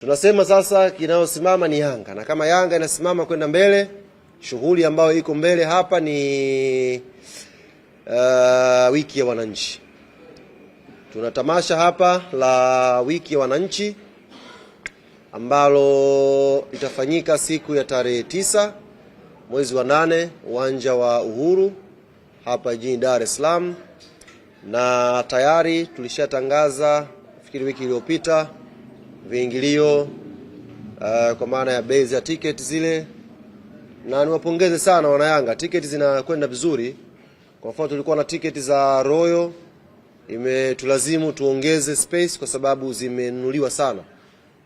Tunasema sasa kinayosimama ni Yanga, na kama Yanga inasimama kwenda mbele, shughuli ambayo iko mbele hapa ni wiki ya wananchi. Tuna tamasha hapa la wiki ya wananchi ambalo itafanyika siku ya tarehe 9 mwezi wa 8 uwanja wa Uhuru hapa jijini Dar es Salaam, na tayari tulishatangaza fikiri wiki iliyopita viingilio kwa maana ya bei ya ticket zile, na niwapongeze sana wana Yanga, ticket zinakwenda vizuri. Kwa mfano tulikuwa na ticket za Royal, imetulazimu tuongeze space kwa sababu zimenunuliwa sana,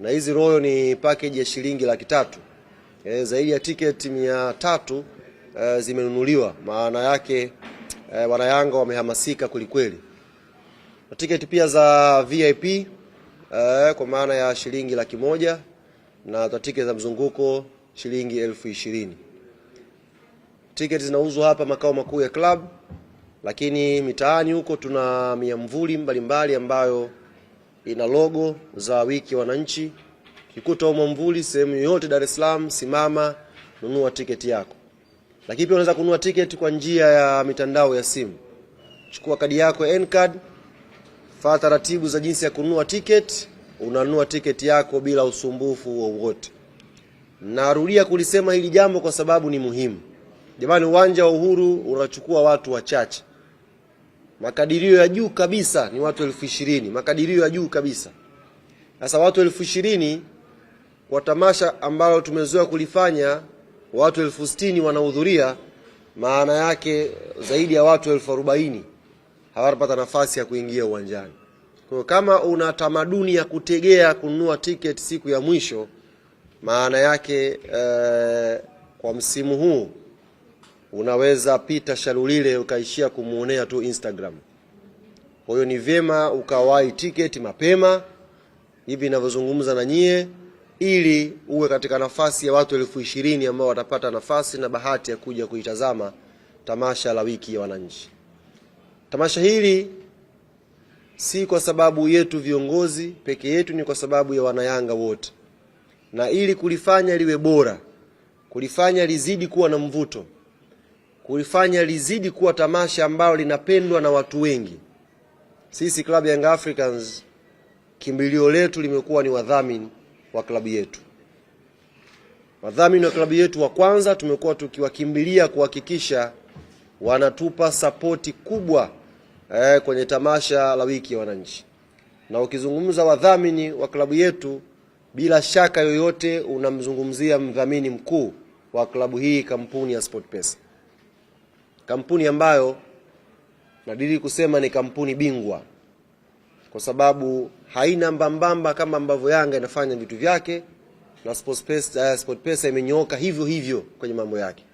na hizi Royal ni package ya shilingi 300,000. Zaidi ya ticket 300 zimenunuliwa, maana yake wana Yanga wamehamasika kulikweli. Na ticket pia za VIP kwa maana ya shilingi 100,000, na tiketi za mzunguko shilingi 20,000. Tiketi zinauzwa hapa makao makuu ya club, lakini mitaani huko tuna miamvuli mbalimbali ambayo ina logo za wiki wananchi. Kikuta mwamvuli sehemu yote Dar es Salaam, simama nunua tiketi yako. Lakini pia unaweza kununua tiketi kwa njia ya mitandao ya simu. Chukua kadi yako ya N-card, fuata taratibu za jinsi ya kununua tiketi, unanunua tiketi yako bila usumbufu wowote. Narudia kulisema hili jambo kwa sababu ni muhimu. Jamani, uwanja wa Uhuru unachukua watu wachache. Makadirio ya juu kabisa ni watu 20,000, makadirio ya juu kabisa. Sasa watu 20,000 kwa tamasha ambalo tumezoea kulifanya watu 60,000 wanahudhuria, maana yake zaidi ya watu 40,000 hawatapata nafasi ya kuingia uwanjani. Kwa kama una tamaduni ya kutegea kununua ticket siku ya mwisho, maana yake kwa msimu huu unaweza pita Shalulile ukaishia kumuonea tu Instagram. Kwa hiyo ni vyema ukawahi ticket mapema hivi ninavyozungumza na nyie, ili uwe katika nafasi ya watu 20,000 ambao watapata nafasi na bahati ya kuja kuitazama tamasha la wiki ya wananchi. Tamasha hili si kwa sababu yetu viongozi peke yetu, ni kwa sababu ya wanayanga wote. Na ili kulifanya liwe bora, kulifanya lizidi kuwa na mvuto, kulifanya lizidi kuwa tamasha ambalo linapendwa na watu wengi, sisi Club Young Africans kimbilio letu limekuwa ni wadhamini wa klabu yetu. Wadhamini wa klabu yetu wa kwanza tumekuwa tukiwakimbilia kuhakikisha wanatupa sapoti kubwa kwenye tamasha la wiki ya wananchi. Na ukizungumza wadhamini wa klabu yetu, bila shaka yoyote unamzungumzia mdhamini mkuu wa klabu hii, kampuni ya SportPesa. Kampuni ambayo nadiri kusema ni kampuni bingwa, kwa sababu haina mbambamba kama ambavyo Yanga inafanya vitu vyake, na SportPesa imenyooka hivyo hivyo kwenye mambo yake.